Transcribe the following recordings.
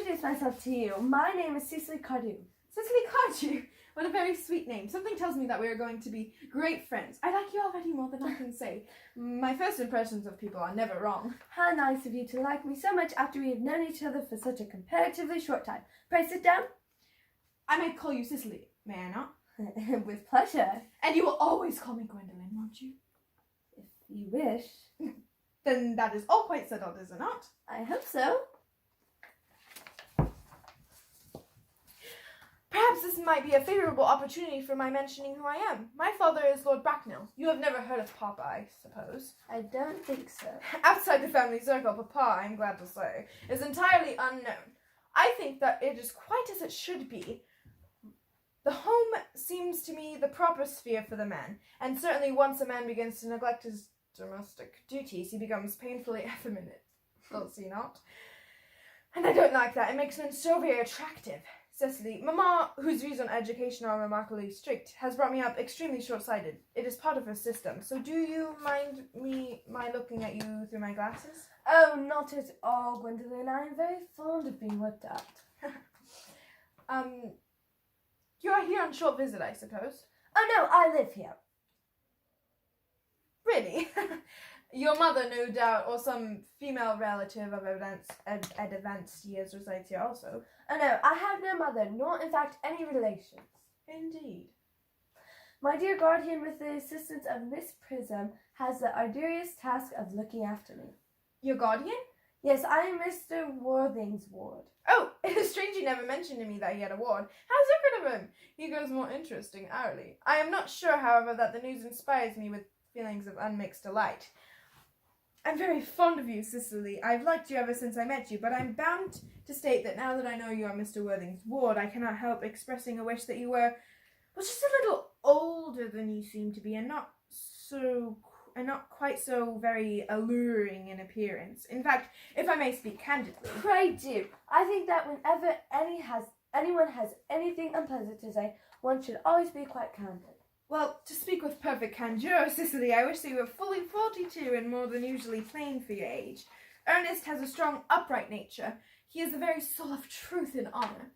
introduce myself to you. My name is Cecily Cardew. Cecily Cardew? What a very sweet name. Something tells me that we are going to be great friends. I like you already more than I can say. My first impressions of people are never wrong. How nice of you to like me so much after we have known each other for such a comparatively short time. Pray sit down. I may call you Cecily, may I not? With pleasure. And you will always call me Gwendolen, won't you? If you wish. Then that is all quite settled, is it not? I hope so. Perhaps this might be a favourable opportunity for my mentioning who I am. My father is Lord Bracknell. You have never heard of Papa, I suppose. I don't think so. Outside the family circle, Papa, I'm glad to say, is entirely unknown. I think that it is quite as it should be. The home seems to me the proper sphere for the man, and certainly once a man begins to neglect his domestic duties, he becomes painfully effeminate. Does he not? And I don't like that. It makes men so very attractive. Cecily, Mamma, whose views on education are remarkably strict, has brought me up extremely short-sighted. It is part of her system. So do you mind my looking at you through my glasses? Oh, not at all, Gwendolen. I am very fond of being looked at. You are here on short visit, I suppose? Oh, no, I live here. Really? Your mother, no doubt, or some female relative of advanced years resides here also. Oh, no, I have no mother, nor, in fact, any relations. Indeed. My dear guardian, with the assistance of Miss Prism, has the arduous task of looking after me. Your guardian? Yes, I am Mr. Worthing's ward. Oh, it is strange you never mentioned to me that he had a ward. How secret of him! He grows more interesting hourly. I am not sure, however, that the news inspires me with feelings of unmixed delight. I'm very fond of you, Cecily. I've liked you ever since I met you, but I'm bound to state that now that I know you are Mr. Worthing's ward, I cannot help expressing a wish that you were just a little older than you seem to be, and not quite so very alluring in appearance. In fact, if I may speak candidly. Pray do. I think that whenever anyone has anything unpleasant to say, one should always be quite candid. Well, to speak with perfect candor, Cecily, I wish that you were fully 42 and more than usually plain for your age. Ernest has a strong, upright nature. He is the very soul of truth and honour.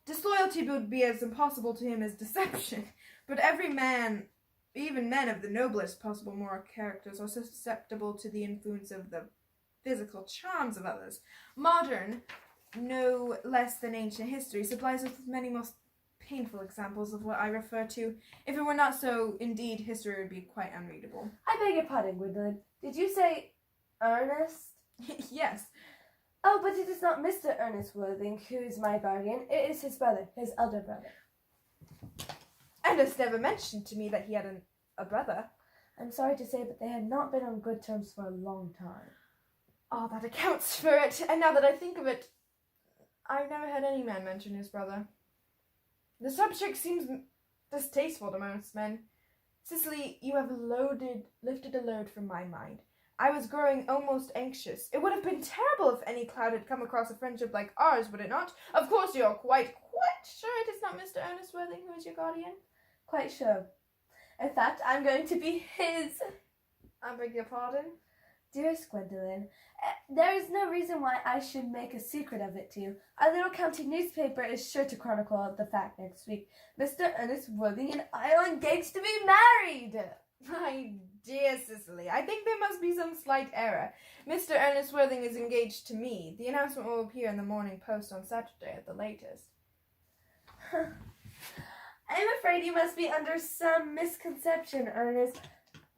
Disloyalty would be as impossible to him as deception, but every man, even men of the noblest possible moral characters, are susceptible to the influence of the physical charms of others. Modern, no less than ancient history, supplies us with many most painful examples of what I refer to. If it were not so, indeed, history would be quite unreadable. I beg your pardon, Gwendolen. Did you say Ernest? Yes. Oh, but it is not Mr. Ernest Worthing who is my guardian. It is his brother, his elder brother. Ernest never mentioned to me that he had a brother. I'm sorry to say, but they had not been on good terms for a long time. Oh, that accounts for it. And now that I think of it, I've never heard any man mention his brother. The subject seems distasteful to most men. Cecily, you have lifted a load from my mind. I was growing almost anxious. It would have been terrible if any cloud had come across a friendship like ours, would it not? Of course you're quite sure it is not Mr. Ernest Worthing who is your guardian? Quite sure. In fact, I'm going to be his. I beg your pardon? Dearest Gwendolen, there is no reason why I should make a secret of it to you. Our little county newspaper is sure to chronicle the fact next week. Mr. Ernest Worthing and I are engaged to be married. My dear Cecily, I think there must be some slight error. Mr. Ernest Worthing is engaged to me. The announcement will appear in the Morning Post on Saturday at the latest. I'm afraid you must be under some misconception. Ernest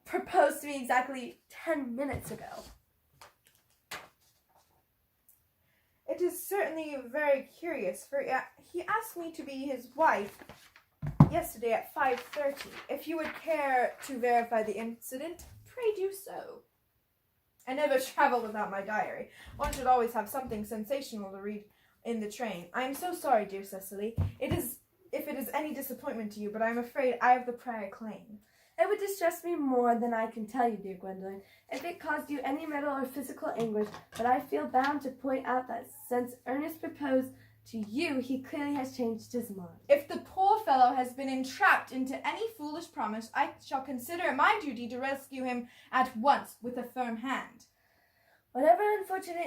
proposed to me exactly 10 minutes ago. It is certainly very curious, for he asked me to be his wife yesterday at 5:30. If you would care to verify the incident, pray do so. I never travel without my diary. One should always have something sensational to read in the train. I am so sorry, dear Cecily. If it is any disappointment to you, but I am afraid I have the prior claim. It would distress me more than I can tell you, dear Gwendolen, if it caused you any mental or physical anguish, but I feel bound to point out that since Ernest proposed to you, he clearly has changed his mind. If the poor fellow has been entrapped into any foolish promise, I shall consider it my duty to rescue him at once with a firm hand. Whatever unfortunate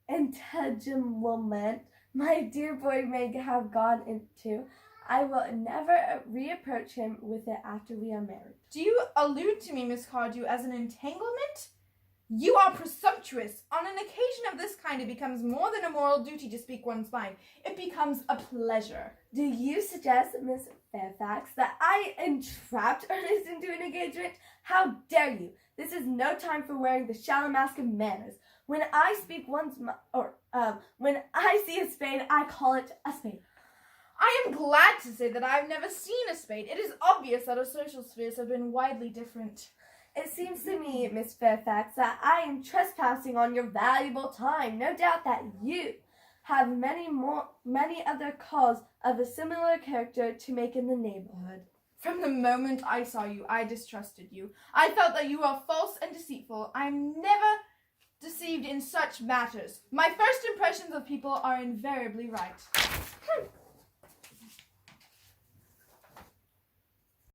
entanglement my dear boy may have gone into, I will never reapproach him with it after we are married. Do you allude to me, Miss Cardew, as an entanglement? You are presumptuous. On an occasion of this kind, it becomes more than a moral duty to speak one's mind. It becomes a pleasure. Do you suggest, Miss Fairfax, that I entrapped Ernest into an engagement? How dare you? This is no time for wearing the shallow mask of manners. When I speak when I see a spade, I call it a spade. I am glad to say that I have never seen a spade. It is obvious that our social spheres have been widely different. It seems to me, Miss Fairfax, that I am trespassing on your valuable time. No doubt that you have many other calls of a similar character to make in the neighborhood. From the moment I saw you, I distrusted you. I felt that you are false and deceitful. I am never deceived in such matters. My first impressions of people are invariably right.